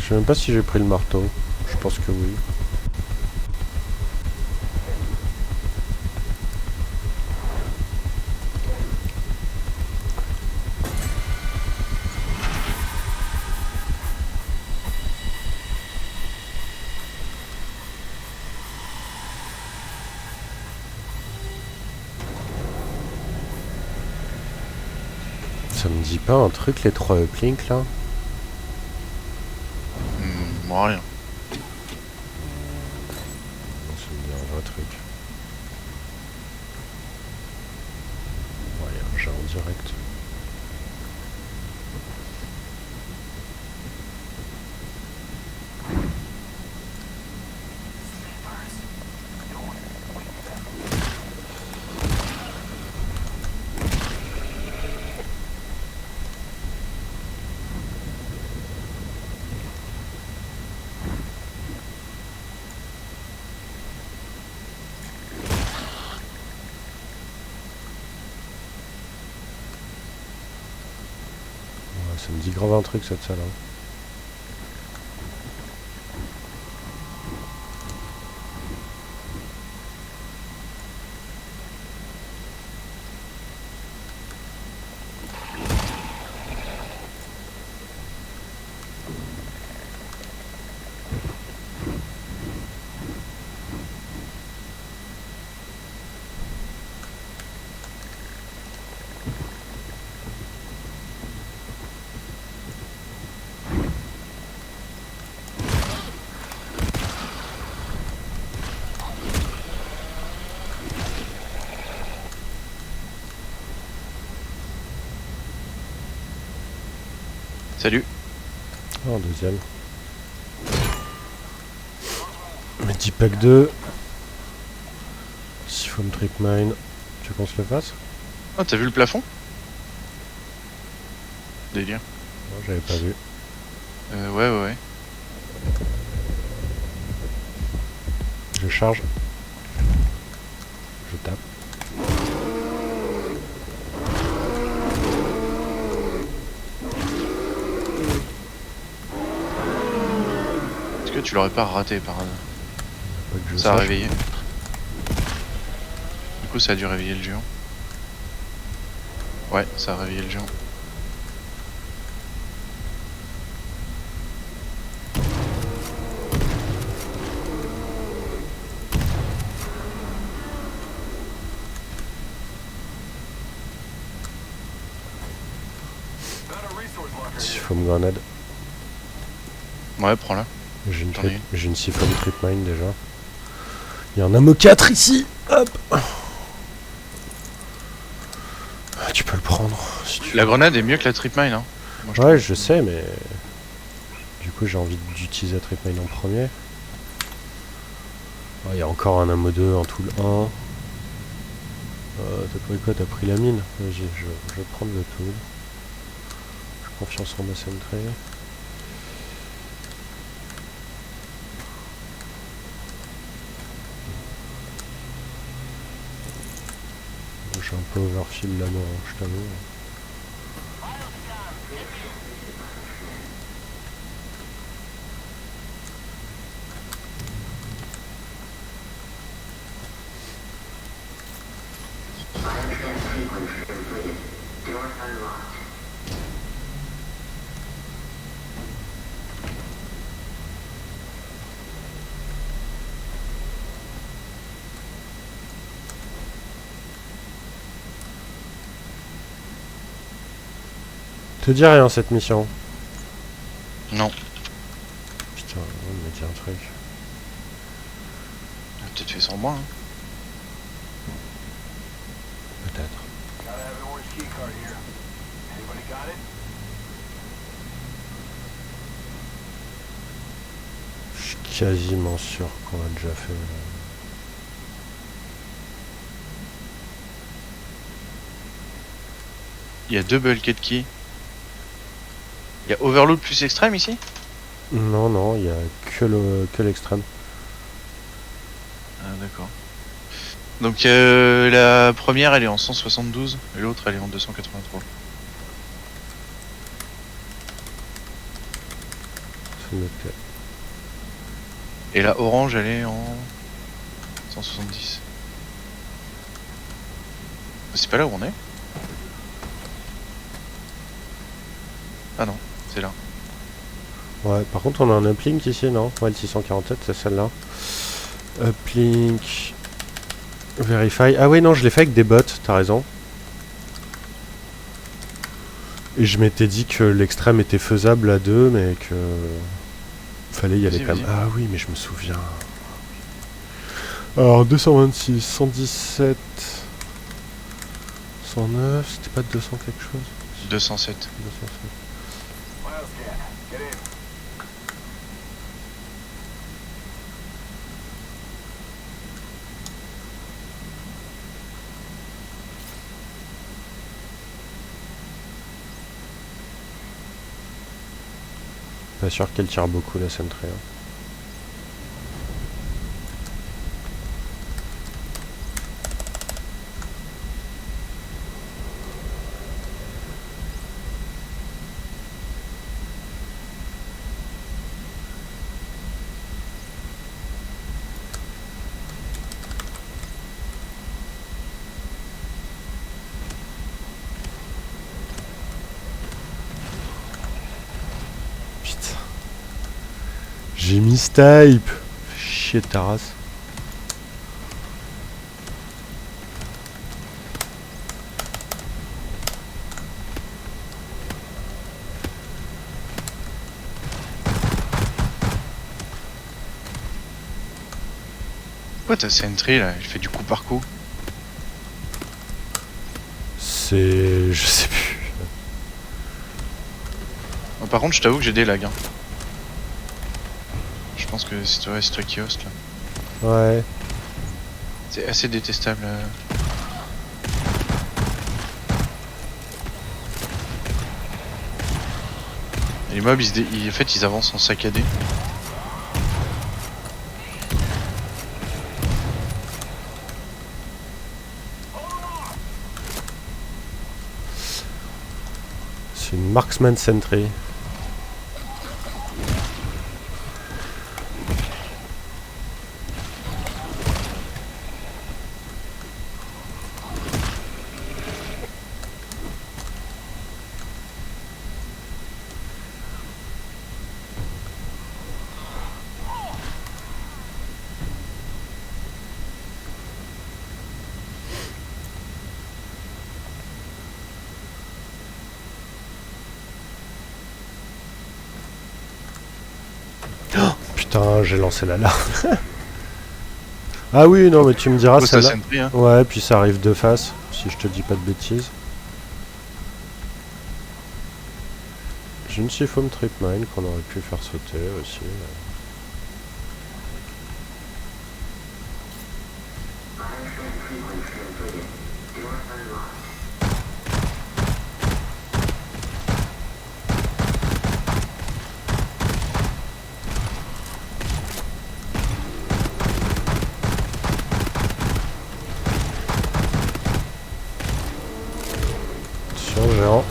sais même pas si j'ai pris le marteau. Je pense que oui. Ça me dit pas un truc les 3 uplinks là? Moi rien. Ça me dit un vrai truc. Ouais, un jet en direct. Ça me dit grave un truc cette salle. Hein. Salut. Oh, un deuxième. Medipack 2. Siphon Trip Mine. Tu veux qu'on se le fasse? Ah, t'as vu le plafond? Délire. Non, j'avais pas vu. Ouais. Je charge. Je tape. Est-ce que tu l'aurais pas raté par hasard? Pas que je Ça a sache. réveillé. Du coup, ça a dû réveiller le géant. Ouais, ça a réveillé le géant. Siphon Grenade. Ouais, prends-la. J'ai une, J'en ai une. j'ai une Siphon Trip Mine déjà. Il y a un Ammo 4 ici. Hop. Ah, tu peux le prendre si tu La veux. grenade est mieux que la trip mine, hein. Moi, je Ouais, trouve. je sais, mais du coup j'ai envie d'utiliser la Trip Mine en premier. Il y a encore un ammo 2, un tool 1. T'as pris quoi? T'as pris la mine? Vas-y, je vais prendre le tool. J'ai confiance en ma sentry. J'ai un peu overfill là, moi, je t'avoue. Te dis rien cette mission. Non. Putain, on m'a dit un truc. On a peut-être fait sans moi, hein. Peut-être. Je suis quasiment sûr qu'on a déjà fait. Il y a deux bulkhead keys. Il y a Overload plus extrême ici? Non, non, il y a que l'extrême. Ah, d'accord. Donc la première elle est en 172 et l'autre elle est en 283. c'est noté. Et la orange, elle est en 170. C'est pas là où on est? Ah non, c'est là. Ouais, par contre, on a un uplink ici, non? Ouais, le 647, c'est celle-là. Uplink. Verify. Ah oui, non, je l'ai fait avec des bots, t'as raison. Et je m'étais dit que l'extrême était faisable à 2, mais que... fallait y aller Vas-y, quand même. vas-y. Ah oui, mais je me souviens. Alors, 226, 117... 109, c'était pas 200 quelque chose? 207. 207. Pas sûr qu'elle tire beaucoup la Sentry. Hein. Putain. J'ai mis type. Chier de ta race. Pourquoi ta Sentry là, il fait du coup par coup? C'est... je sais plus. Oh, par contre, je t'avoue que j'ai des lags. Hein. Je pense que c'est toi qui host là. Ouais. C'est assez détestable. Les mobs, en fait, ils avancent en saccadé. C'est une Marksman Sentry. Putain, j'ai lancé la larme. Ah oui, non, mais tu me diras Pose ta celle-là. Sentry, hein. Ouais, puis ça arrive de face, si je te dis pas de bêtises. J'ai une Foam Trip Mine qu'on aurait pu faire sauter aussi. Attention, géant.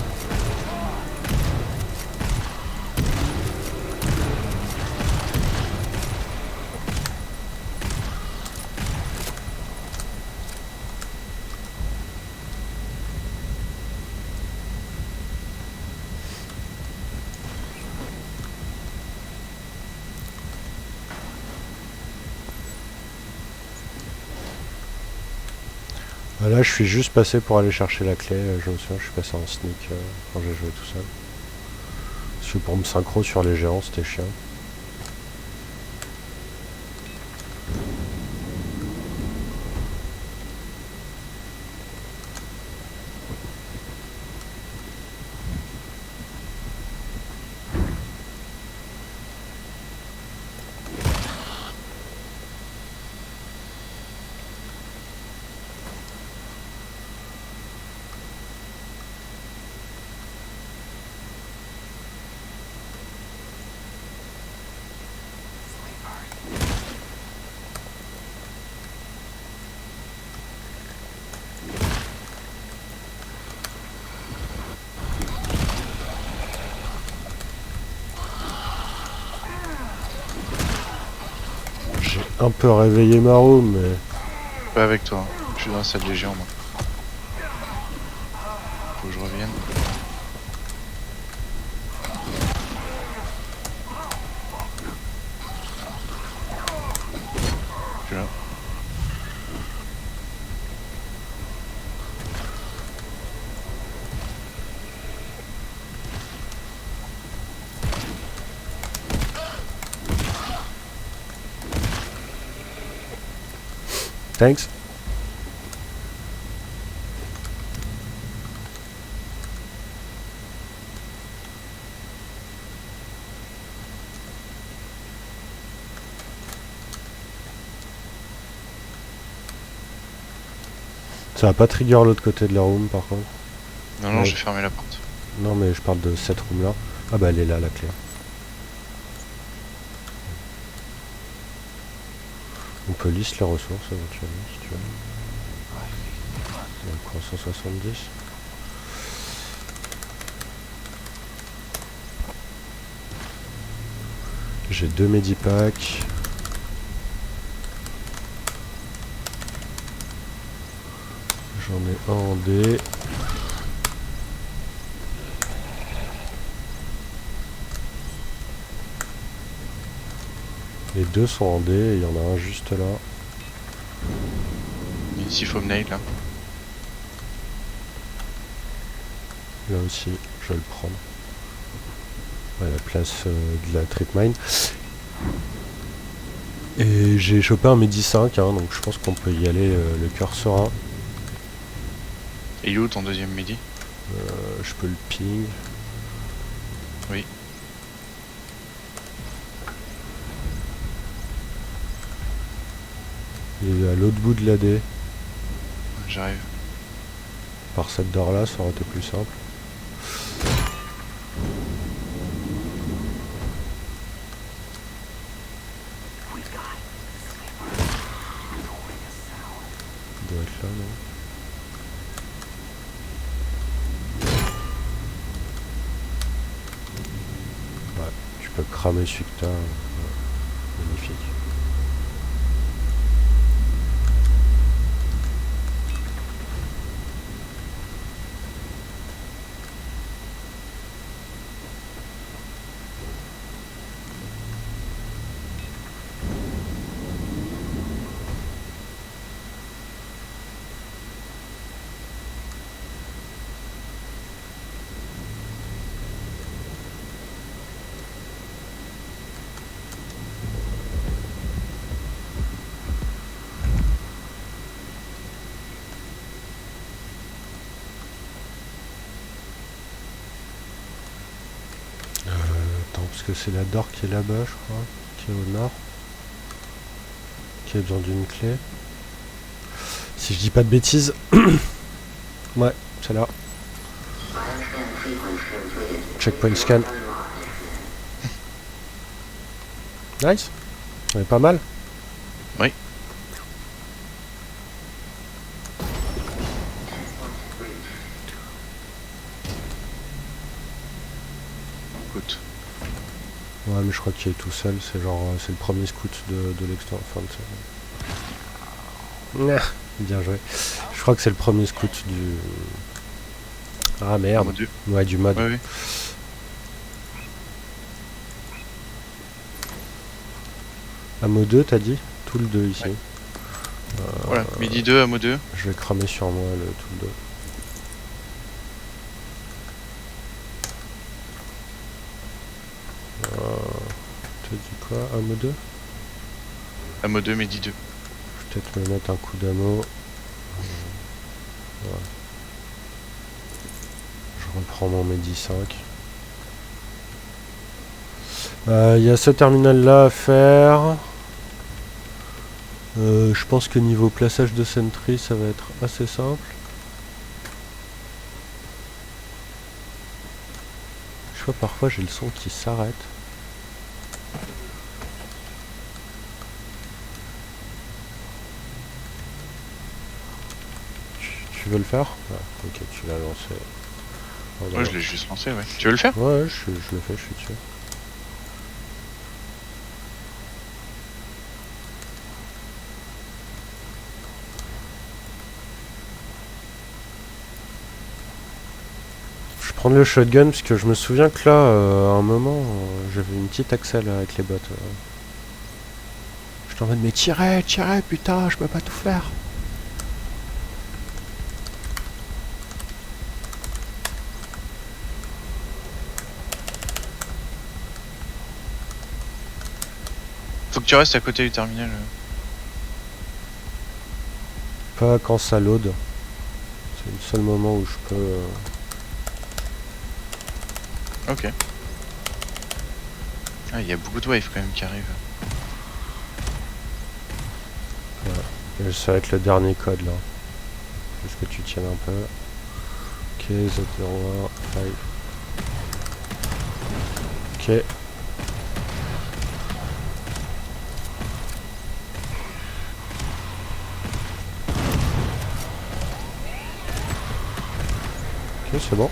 Là, je suis juste passé pour aller chercher la clé. Je me souviens, je suis passé en sneak quand j'ai joué tout seul. Parce que pour me synchro sur les géants, c'était chiant. un peu réveillé Maro, mais... Pas avec toi, hein. Je suis dans la salle légion moi. Faut que je revienne. Je suis là. Thanks. Ça va pas trigger l'autre côté de la room par contre. Non, non, Ouais. j'ai fermé la porte. Non mais je parle de cette room là. Ah bah elle est là la clé. On peut lisse les ressources éventuellement si tu veux. Donc 370. J'ai 2 medipacks. J'en ai un en D. Les deux sont en D et il y en a un juste là. Ici, faut me nail là. Là aussi, je vais le prendre. Ouais, la place de la trip mine. Et j'ai chopé un Medi 5, hein, donc je pense qu'on peut y aller le cœur serein. Et il est où ton deuxième midi? Je peux le ping. Oui. Il est à l'autre bout de la D. J'arrive. Par cette door là, ça aurait été plus simple. Il doit être là, non? Ouais, tu peux cramer celui que t'as. Magnifique. Attends, parce que c'est la door qui est là-bas, je crois. Qui est au nord. Qui a besoin d'une clé. Si je dis pas de bêtises. Ouais, c'est là. Checkpoint scan. Nice. On est pas mal. Oui. Écoute. Ouais, mais je crois qu'il est tout seul. C'est genre, c'est le premier scout de l'extérieur. Enfin, bien joué. Je crois que c'est le premier scout du... Ah merde. Mode 2. Ouais, du mode. Ouais, oui. Amo 2, t'as dit? Tout le 2 ici. Ouais. Voilà, midi 2 à mode 2. Je vais cramer sur moi le tout le 2. T'as dit quoi? Amo 2? À mode 2, midi 2. Je vais peut-être me mettre un coup d'ammo. Ouais. Je reprends mon Medi 5. Il y a ce terminal là à faire. Je pense que niveau plaçage de sentry ça va être assez simple. Je vois parfois j'ai le son qui s'arrête. Tu veux le faire? Ah, ok, tu l'as lancé. Oh, Ouais, je l'ai juste lancé, ouais. Tu veux le faire? Ouais, je le fais, je suis dessus. prendre le shotgun parce que je me souviens que là, à un moment, j'avais une petite accel avec les bots. J'étais en mode mais tirez, putain, je peux pas tout faire. Faut que tu restes à côté du terminal. Pas quand ça load. C'est le seul moment où je peux... Ok. Ah, il y a beaucoup de waves quand même qui arrivent. Et ça va être le dernier code là. Juste que tu tiennes un peu. Ok, Z01, 5. Ok. Ok, c'est bon.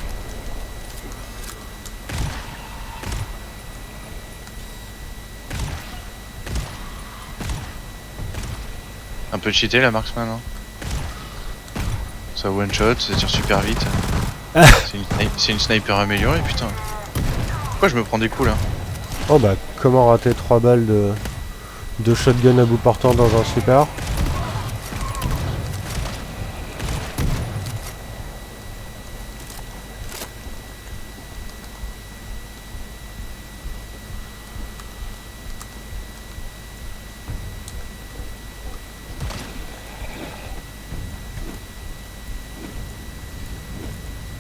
Un peu cheaté la marksman, hein. Ça one shot, ça tire super vite. C'est une sniper améliorée, putain. Pourquoi je me prends des coups là? Oh bah, comment rater 3 balles de shotgun à bout portant dans un super?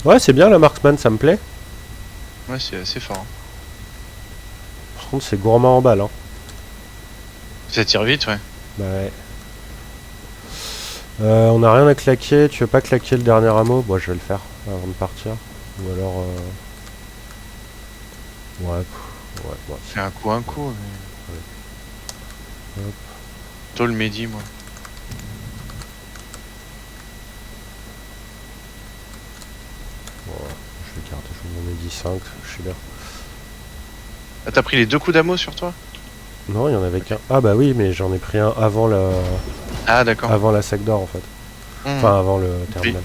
Ouais, c'est bien la marksman, ça me plaît. Ouais, c'est assez fort. Hein. Par contre, c'est gourmand en balles. Hein. Ça tire vite, ouais. Bah ouais. On a rien à claquer. Tu veux pas claquer le dernier ammo? Bon, je vais le faire avant de partir. Ou alors... Ouais, ouais. C'est un coup, mais... Hop. Plutôt le Mehdi, moi. Voilà, je vais garder, je m'en ai dit 5, je suis là. Ah, t'as pris les 2 coups d'ammo sur toi? Non, il y en avait qu'un. Ah bah oui, mais j'en ai pris un avant la... Ah, d'accord. Avant la sac d'or en fait. Enfin, avant le terminal.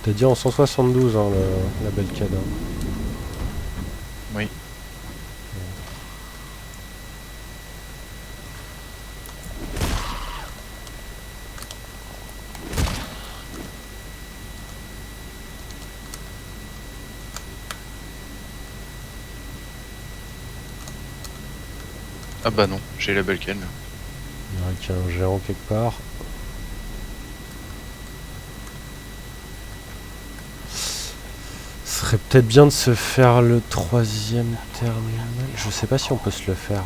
T'as dit en 172 hein, la belle CAD. Hein. Oui. Ah bah non, j'ai la belle canne. Il y aurait qu'un géant quelque part. Ce serait peut-être bien de se faire le 3e terminal. Je sais pas si on peut se le faire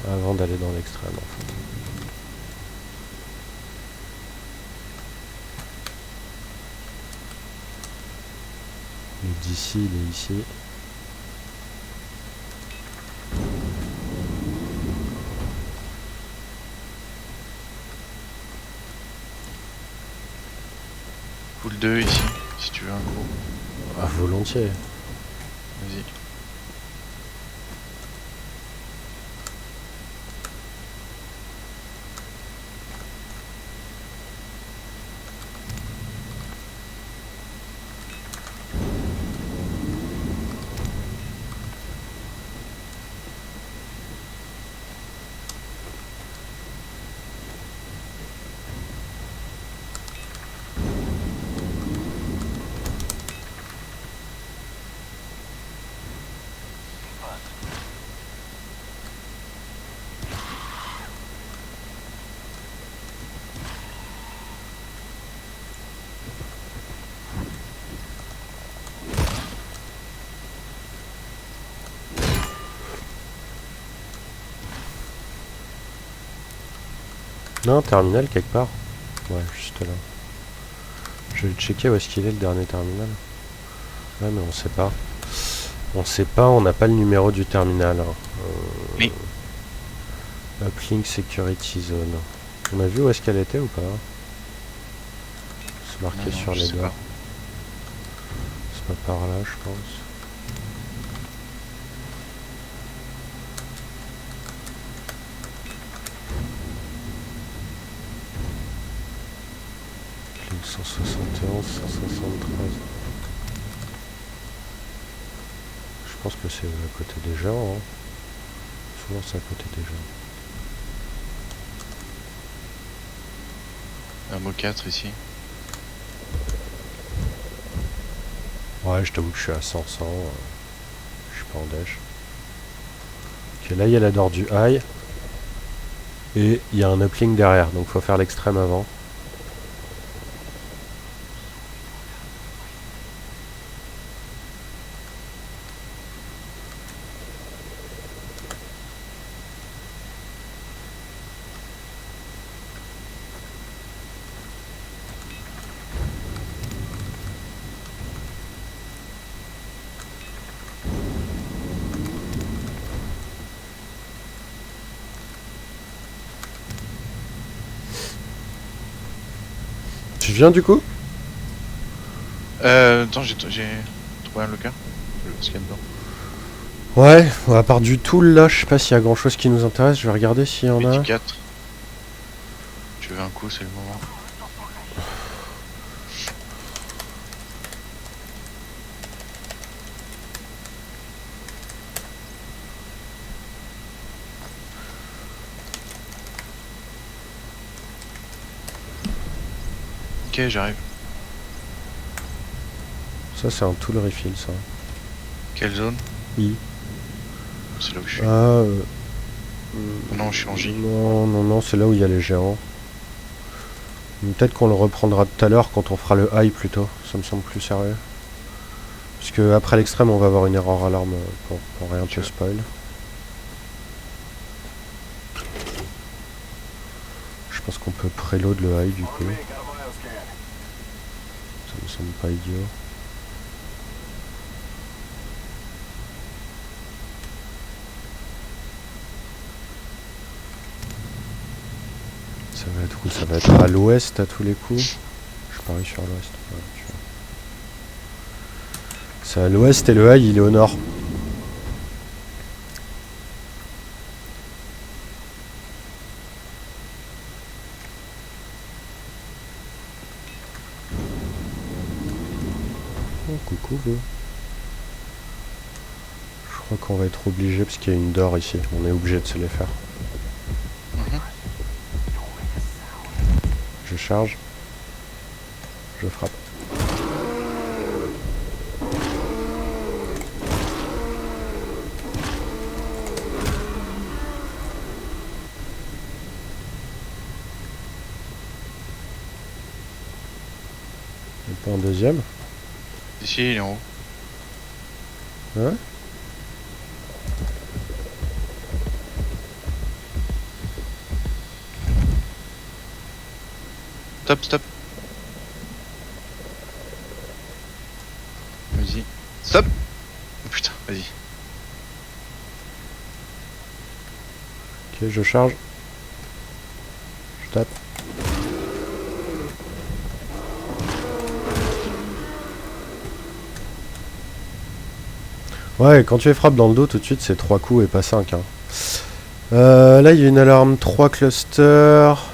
avant d'aller dans l'extrême en fait. D'ici, il est ici. Pool 2 ici, si tu veux un coup. Ah, volontiers. Vas-y. Non, terminal quelque part. Ouais, juste là. Je vais checker où est-ce qu'il est le dernier terminal. Ouais, mais on sait pas. On sait pas, on n'a pas le numéro du terminal. Oui. Uplink Security Zone. On a vu où est-ce qu'elle était ou pas? C'est marqué Non, sur je les sais doigts. pas. C'est pas par là, je pense. Uplink 171, 173. Je pense que c'est à côté des gens. Hein. Souvent c'est à côté des gens. Un mot 4 ici. Ouais, je t'avoue que je suis à 100, je suis pas en dèche. Ok, là il y a la door du high. Et il y a un uplink derrière, donc faut faire l'extrême avant. Tu viens du coup? Attends, j'ai trouvé un locker. Je vais voir ce qu'il y a dedans. Ouais, à part du tool là, je sais pas s'il y a grand chose qui nous intéresse, je vais regarder s'il y en a. 4. Tu veux un coup, c'est le moment. Ok, j'arrive. Ça c'est un tool refill ça. Quelle zone? I. C'est là où je suis. Ah Non, je suis en J. non, c'est là où il y a les géants. Peut-être qu'on le reprendra tout à l'heure quand on fera le high plutôt, ça me semble plus sérieux. Parce que après l'extrême on va avoir une erreur alarme pour rien te spoil. Je pense qu'on peut préload le high du coup. Ça me semble pas idiot. Ça va être où? Ça va être à l'ouest à tous les coups. Je parie sur l'ouest. Ouais, c'est à l'ouest et le high il est au nord. Oh, coucou vous. Je crois qu'on va être obligé parce qu'il y a une door ici. On est obligé de se les faire. Je charge. Je frappe. Et pas un deuxième. Ici, il est en haut. Ouais. Stop, stop. Vas-y. Stop. Oh putain, vas-y. Ok, je charge. Je tape. Ouais, quand tu les frappes dans le dos, tout de suite, c'est 3 coups et pas 5. Hein. Là, il y a une alarme 3 clusters.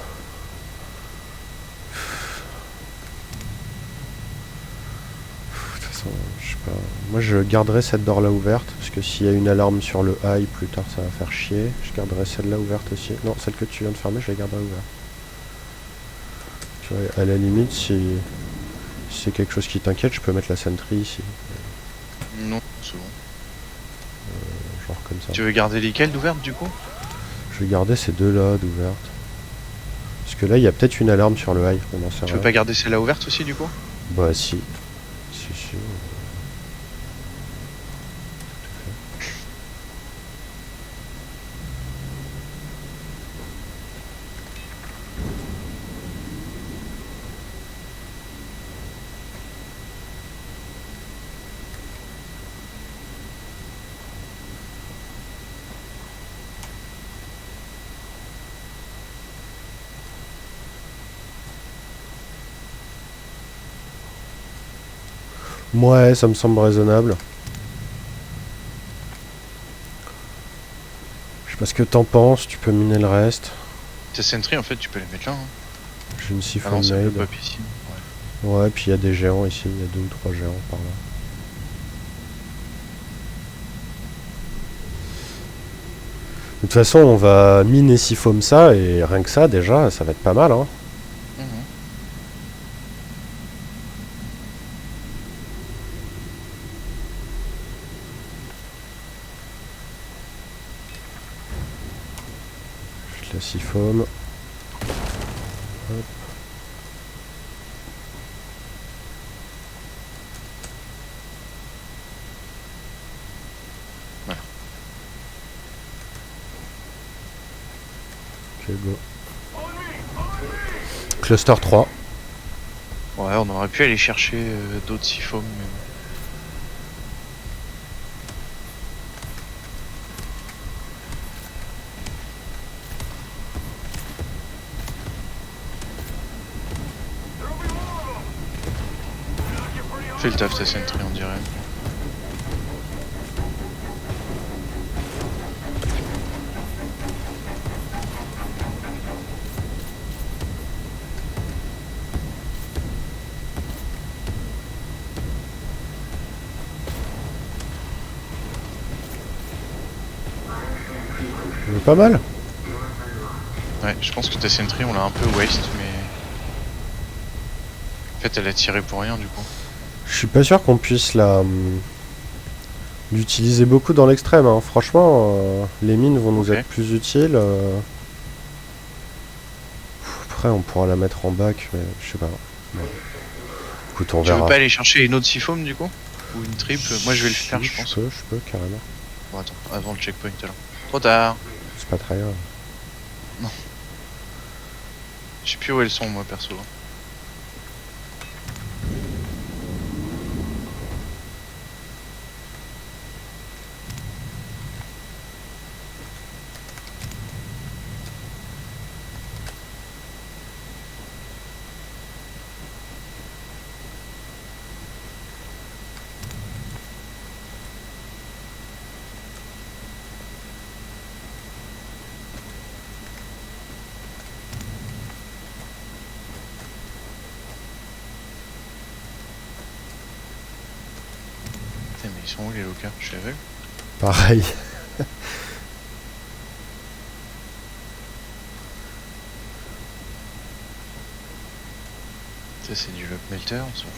De toute façon, je sais pas. Moi, je garderai cette door là ouverte. Parce que s'il y a une alarme sur le high, plus tard, ça va faire chier. Je garderai celle-là ouverte aussi. Non, celle que tu viens de fermer, je la garderai ouverte. Tu vois, à la limite, si c'est quelque chose qui t'inquiète, je peux mettre la sentry ici. Non, c'est bon. Genre comme ça. Tu veux garder lesquelles d'ouvertes du coup? Je vais garder ces deux-là d'ouvertes. Parce que là, il y a peut-être une alarme sur le high. On en sait Tu rien. veux pas garder celle-là ouverte aussi du coup? Bah si. Si. Ouais, ça me semble raisonnable. Je sais pas ce que t'en penses, tu peux miner le reste. Tes sentries en fait tu peux les mettre là. Hein. J'ai une Ah siphon non, ça peut nade. pop ici. Ouais, puis il y a des géants ici, il y a 2 ou 3 géants par là. De toute façon, on va miner siphom ça, et rien que ça, déjà, ça va être pas mal, hein. Mhm. Juste la siphom. Hop. Voilà. Ok, go. Cluster 3. Ouais, on aurait pu aller chercher d'autres siphons, mais bon. Fais le taf ta sentry on dirait. Pas mal. Ouais, je pense que ta sentry on l'a un peu waste, mais... En fait elle a tiré pour rien du coup. Je suis pas sûr qu'on puisse l'utiliser beaucoup dans l'extrême, hein. Franchement, les mines vont nous Ok. être plus utiles. Après, on pourra la mettre en bac, mais je sais pas. Ouais. Écoute, on Tu veux verra. pas aller chercher une autre siphon du coup? Ou une triple? Moi je vais le faire je pense. Je peux, carrément. Bon attends, avant le checkpoint alors. Trop tard. C'est pas très grave. Je sais plus où elles sont moi perso. Putain mais ils sont où les locals? Je suis aveugle. Pareil. Ça c'est du lock melter, on s'en fout.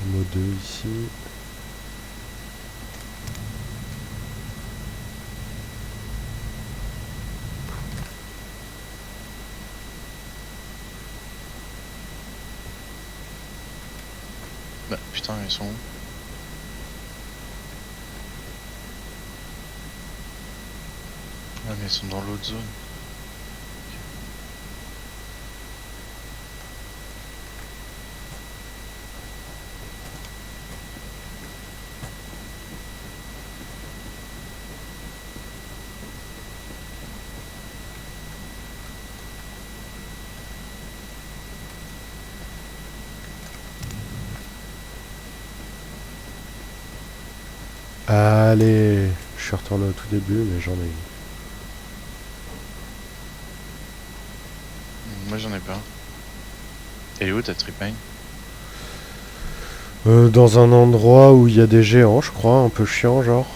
Mot 2 ici. Bah putain ils sont où? Ah mais ils sont dans l'autre zone. Allez, je suis retourné au tout début, mais j'en ai eu. Moi j'en ai pas. Elle est où ta trip mine? Dans un endroit où il y a des géants, je crois, un peu chiant, genre.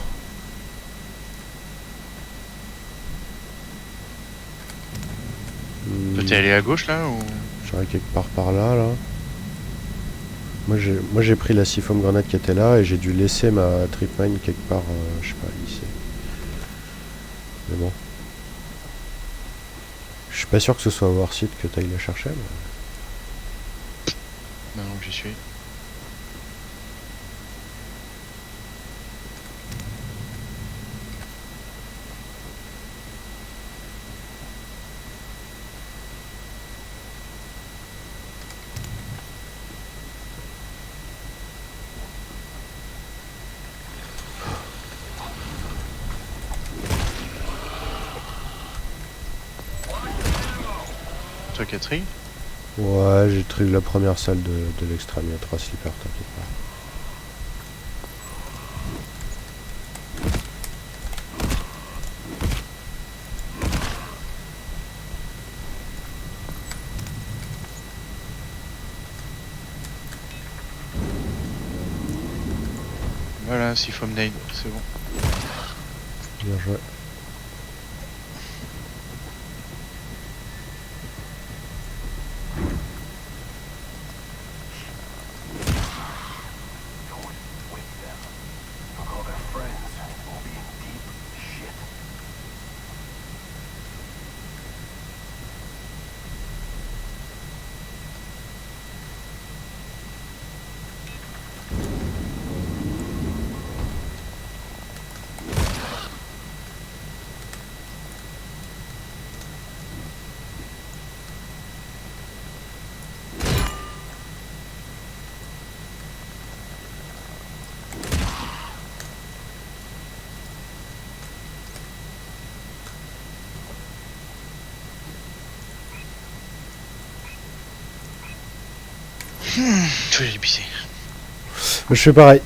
Toi t'es allé à gauche là ou? J'irai quelque part par là, là. Moi j'ai pris la siphon grenade qui était là et j'ai dû laisser ma trip mine quelque part, je sais pas, ici. Mais bon. Je suis pas sûr que ce soit Warsite que t'ailles la chercher, mais... Maintenant que j'y suis. Toi Catherine? Ouais, j'ai trié la première salle de l'extrême, il y a 3 slippers, t'inquiète pas. Voilà, 6 fois nade, c'est bon. Bien joué. Je vais les pisser. Je fais pareil.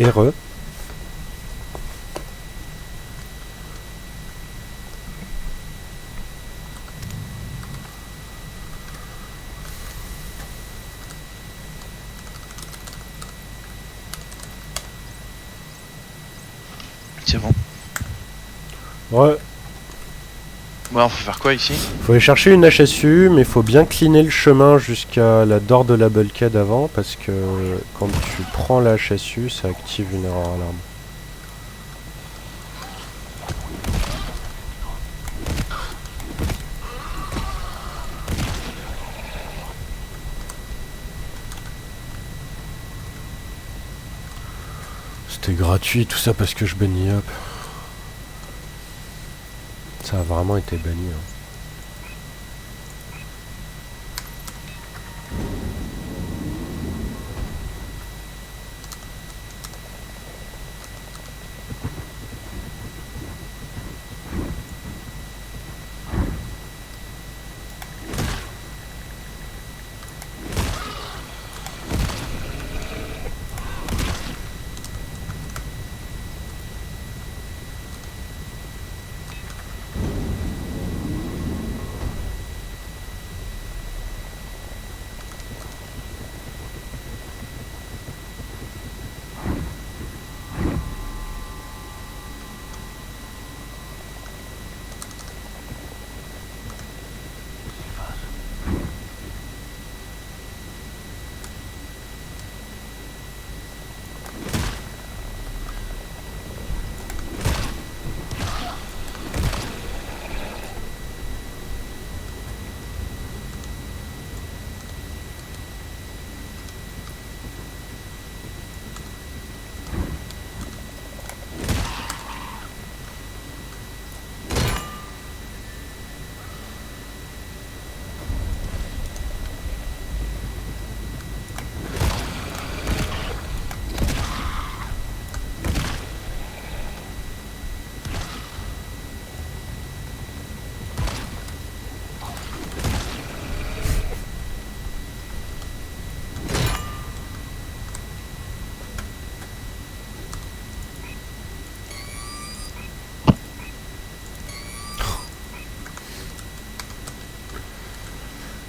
Heureux. C'est bon. Ouais. Bon, faut faire quoi ici? Faut aller chercher une HSU, mais faut bien cleaner le chemin jusqu'à la door de la bulkhead avant, parce que quand tu prends la HSU, ça active une erreur alarme. C'était gratuit, tout ça parce que je bannis up. Ça a vraiment été banni. Hein.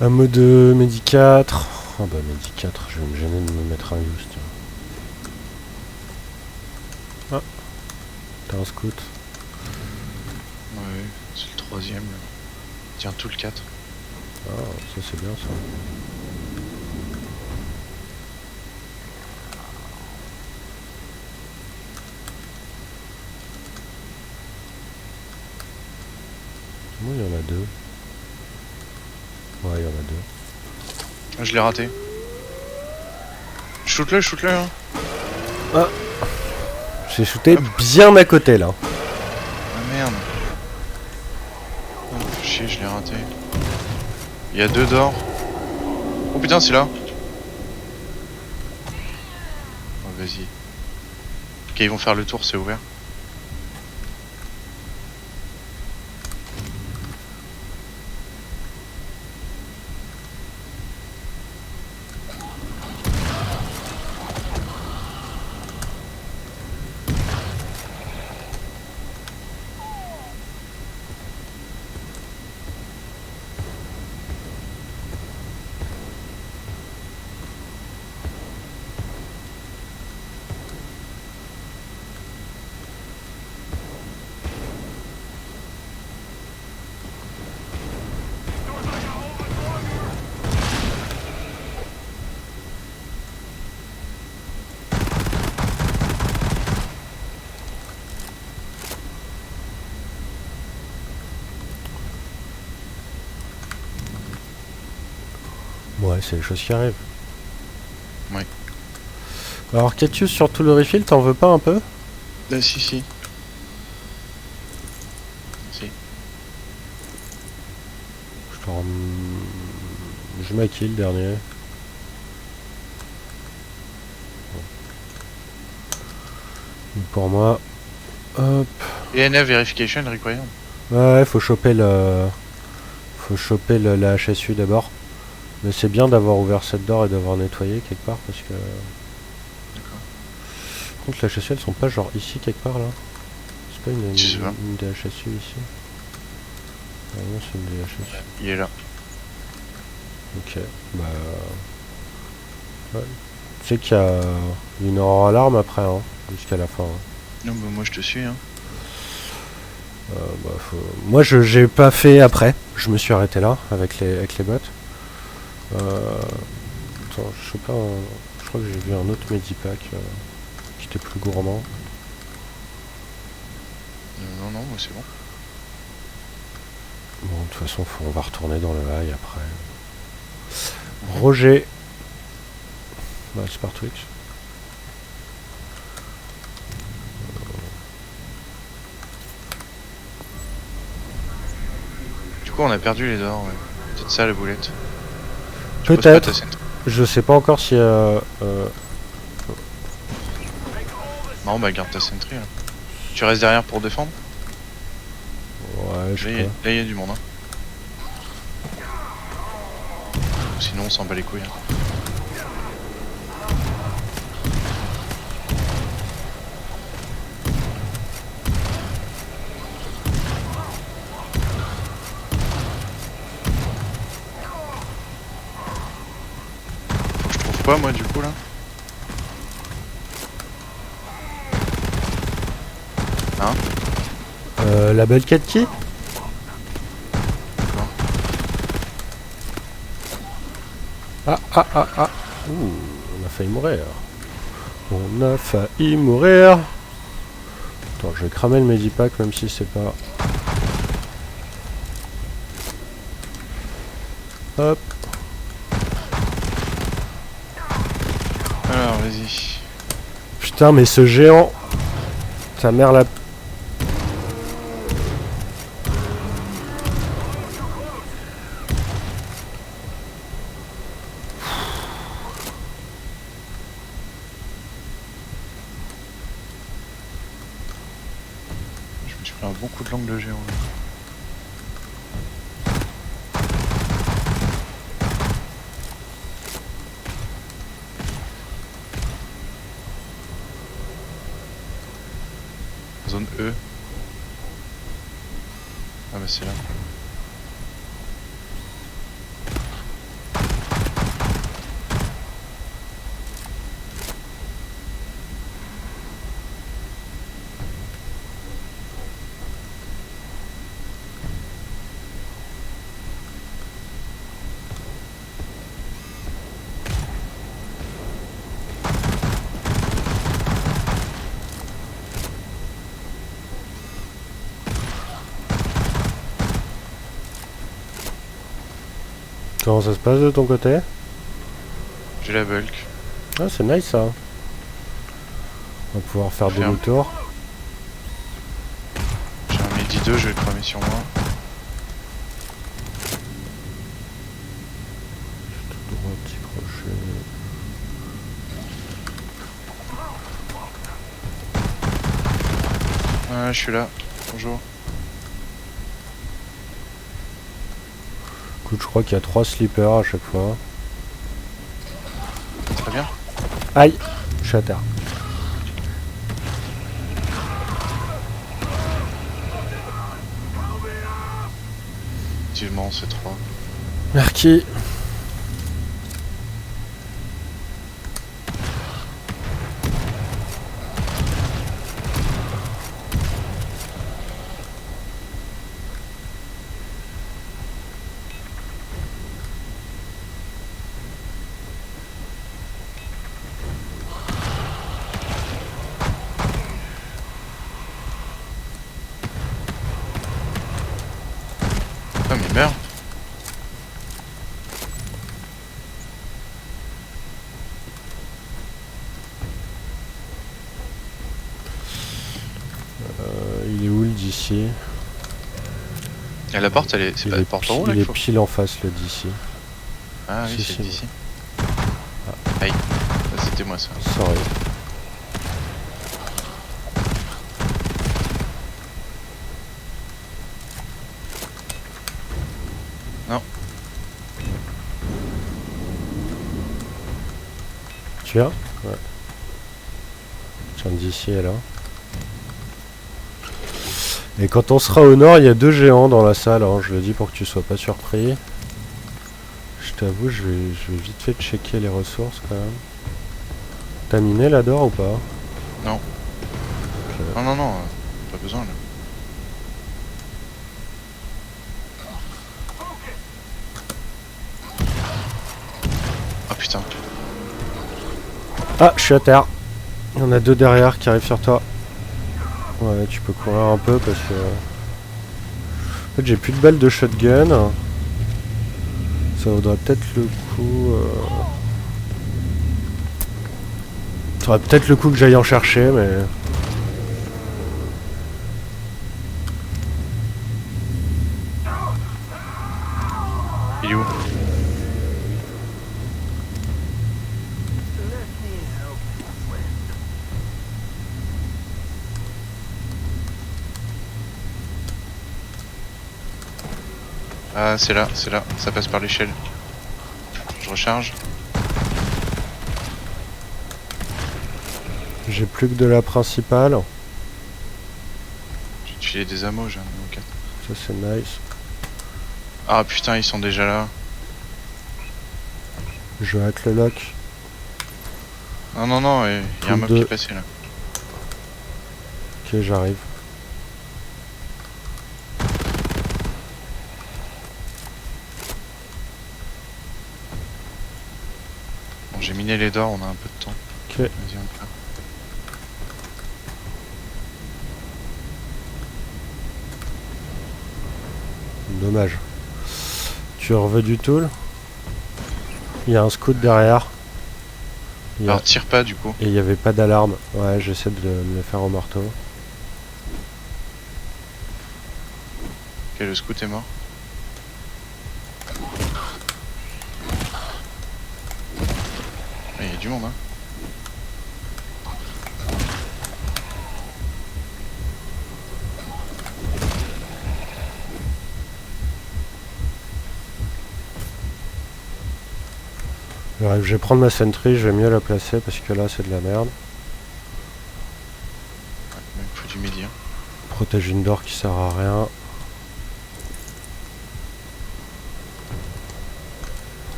Un mode Medi 4. Ah bah Medi 4, je vais me gêner de me mettre un use. Tiens. T'as un scout. Ouais, c'est le troisième. Là. Tiens, tout le 4. Ah, ça c'est bien ça. Moi il y en a deux. Ouais, il y en a deux. Ah, je l'ai raté. Shoot-le, shoot-le. Hein. J'ai shooté bien à côté là. Ah merde. Oh, chier, je l'ai raté. Il y a deux d'or. Oh putain, c'est là. Oh, vas-y. Ok, ils vont faire le tour, c'est ouvert. Ouais, c'est les choses qui arrivent. Ouais. Alors Catius, sur tout le refill, t'en veux pas un peu? Si, si. Si. Je maquille le dernier. Bon. Pour moi. Hop. ENF verification required. Ouais, faut choper le. Faut choper la HSU d'abord. Mais c'est bien d'avoir ouvert cette door et d'avoir nettoyé quelque part parce que. D'accord. Par contre, les HSU elles sont pas genre ici quelque part là. C'est pas une DHSU ici. Ah non, c'est une DHSU. Il est là. Ok, bah. Ouais. Tu sais qu'il y a une erreur alarme après, hein, jusqu'à la fin. Hein. Non, bah moi je te suis. Hein. Bah, moi, j'ai pas fait après. Je me suis arrêté là avec les bots. Attends, je sais pas. Je crois que j'ai vu un autre Medipack qui était plus gourmand. Non, non, moi c'est bon. Bon, de toute façon, on va retourner dans le high après. Roger. Bah, Spartwix. Du coup, on a perdu les dors, ouais. Peut-être ça la boulette. Peut-être. Je sais pas encore si. Non, bah garde ta sentry là. Tu restes derrière pour défendre? Ouais, je sais pas. Là, il y a du monde. Hein. Sinon, on s'en bat les couilles. Hein. Faut que je trouve quoi, moi, du coup, là? Hein? La belle cat qui? D'accord. Ah. Ouh, on a failli mourir. On a failli mourir. Attends, je vais cramer le Medipack même si c'est pas... Hop. Alors, vas-y. Putain, mais ce géant... Ta mère la... Je me suis pris un bon coup de langue de géant. Là. Zone E. Ah bah c'est là. Comment ça se passe de ton côté? J'ai la bulk. Ah, c'est nice ça. On va pouvoir faire demi-tour. J'ai un Medi 2, je vais le cramer sur moi. Tout droit, petit crochet. Ah, je suis là. Bonjour. Écoute, je crois qu'il y a 3 slippers à chaque fois. Très bien. Aïe, je suis à terre. Effectivement, c'est 3. Merci. Ah, mais merde. Il est où le DC? Et la porte, c'est pas la porte en haut là Il qu'il est faut. pile en face le DC. Ah oui, Si, c'est si. d'ici. Aïe. Ça, c'était moi ça. Sorry. Non. Tu viens? Ouais. Tiens, DC est là. Et quand on sera au nord, il y a 2 géants dans la salle, hein, je le dis pour que tu sois pas surpris. Je t'avoue, je vais vite fait checker les ressources quand même. T'as miné là d'or ou pas? Non. Ok. Non, non, non. Pas besoin là. Ah putain. Ah, je suis à terre. Il y en a 2 derrière qui arrivent sur toi. Ouais, tu peux courir un peu parce que... En fait, j'ai plus de balles de shotgun. Ça vaudrait peut-être le coup... Ça vaudrait peut-être le coup que j'aille en chercher, mais... Il est où? Ah, c'est là, ça passe par l'échelle. Je recharge. J'ai plus que de la principale. J'ai tué des ammo, j'ai un ammo 4. Ça, c'est nice. Ah putain, ils sont déjà là. Je vais hack le lock. Non, non, non, il y a un mob qui est passé là. Ok, j'arrive. Bon, j'ai miné les d'or, on a un peu de temps. Ok. Vas-y, on peut. Dommage. Tu reveux du tool. Il y a un scout derrière. Il y a- Alors tire pas du coup. Et il n'y avait pas d'alarme. Ouais, j'essaie de me le faire au marteau. Ok, le scout est mort. Ah, il y a du monde hein. J'arrive, je vais prendre ma sentry, je vais mieux la placer parce que là c'est de la merde. Ouais, il me faut du midi. Hein. Protège une door qui sert à rien.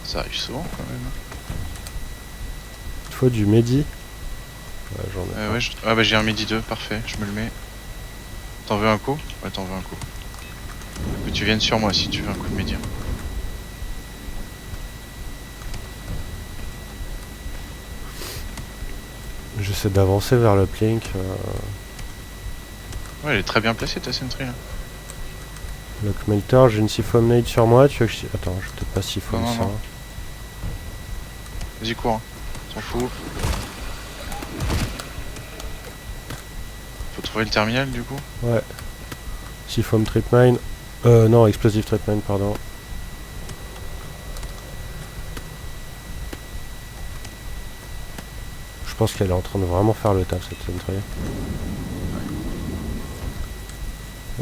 Ça arrive souvent quand même. Il faut du medi. Ouais, j'en ai pas. Ouais, ah bah j'ai un midi 2, parfait, je me le mets. T'en veux un coup? Ouais, t'en veux un coup. Que tu viennes sur moi si tu veux un coup de midi. J'essaie d'avancer vers le plink. Ouais, elle est très bien placée ta sentry là. Lockmelter, j'ai une siphon nade sur moi, tu veux que je... Attends, je vais peut-être pas siphonner Non, ça. non. Vas-y, cours. Hein. S'en fout. Faut trouver le terminal du coup. Ouais. Siphon trip mine. Non, explosive trip mine, pardon. Je pense qu'elle est en train de vraiment faire le taf cette sentry.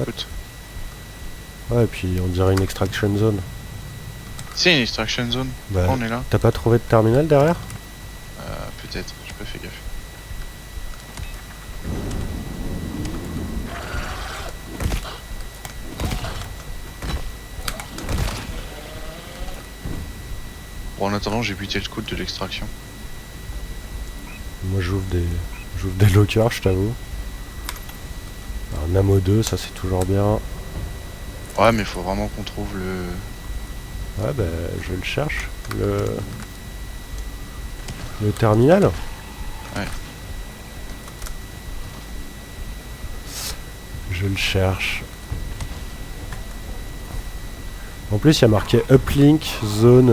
Écoute. Ouais, et puis on dirait une extraction zone. C'est une extraction zone. Bah, On est là. t'as pas trouvé de terminal derrière? Peut-être, j'ai pas fait gaffe. Bon, en attendant, j'ai buté le scout de l'extraction. Moi j'ouvre des lockers, je t'avoue. Un ammo 2, ça c'est toujours bien. Ouais, mais faut vraiment qu'on trouve le... Ouais, bah je le cherche. Le terminal. Ouais. Je le cherche. En plus, il y a marqué uplink zone.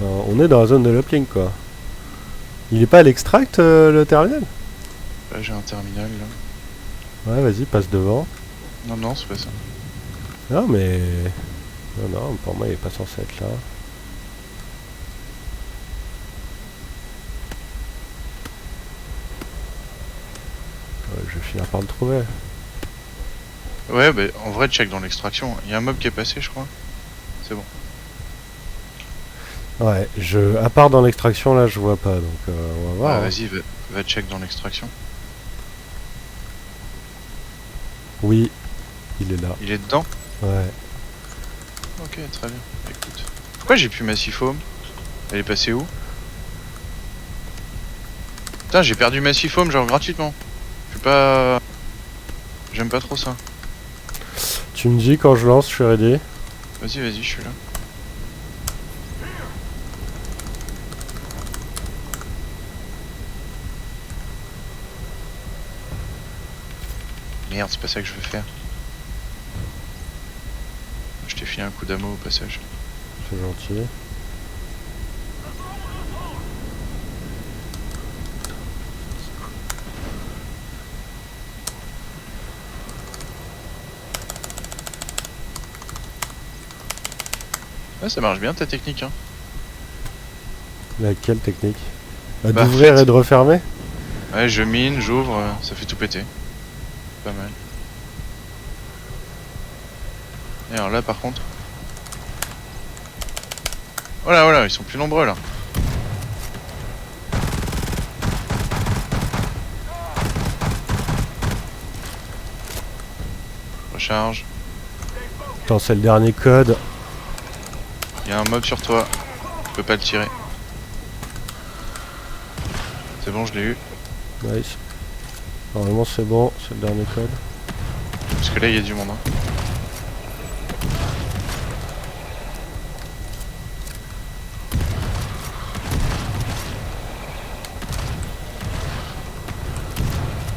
On est dans la zone de l'uplink quoi. Il est pas à l'extract le terminal? Là, j'ai un terminal là. Ouais, vas-y, passe devant. Non, non, c'est pas ça. Non, mais. Non, non, pour moi, il est pas censé être là. Je vais finir par le trouver. Ouais, bah en vrai, check dans l'extraction. Il y a un mob qui est passé, je crois. C'est bon. Ouais, à part dans l'extraction, là, je vois pas, donc on va voir. Ah, Hein. vas-y, va check dans l'extraction. Oui, il est là. Il est dedans? Ouais. Ok, très bien. Écoute. Pourquoi j'ai plus ma siphome? Elle est passée où? Putain, j'ai perdu ma siphome, genre gratuitement. Je suis pas... J'aime pas trop ça. Tu me dis quand je lance, je suis ready. Vas-y, vas-y, je suis là. Merde, c'est pas ça que je veux faire. Je t'ai filé un coup d'ammo au passage. C'est gentil. Ouais, ça marche bien ta technique, hein. Laquelle technique? Bah, d'ouvrir faites. et de refermer? Ouais, je mine, j'ouvre, ça fait tout péter. Pas mal. Et alors là, par contre... Voilà, voilà, ils sont plus nombreux, là. Recharge. Attends, c'est le dernier code. Il y a un mob sur toi. Tu peux pas le tirer. C'est bon, je l'ai eu. Nice. Normalement, c'est bon, c'est le dernier code. Parce que là, il y a du monde, hein.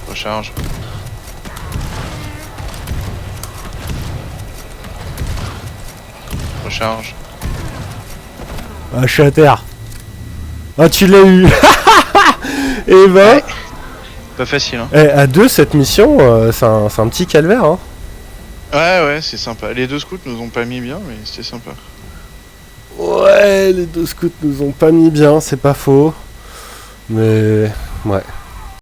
Recharge. Recharge. Ah, je suis à terre. Ah, tu l'as eu. Et ben, Ouais. Pas facile, hein. à deux, cette mission, c'est un petit calvaire. Hein. Ouais, ouais, c'est sympa. Les deux scouts nous ont pas mis bien, mais c'était sympa. Ouais, les deux scouts nous ont pas mis bien, c'est pas faux. Mais, ouais.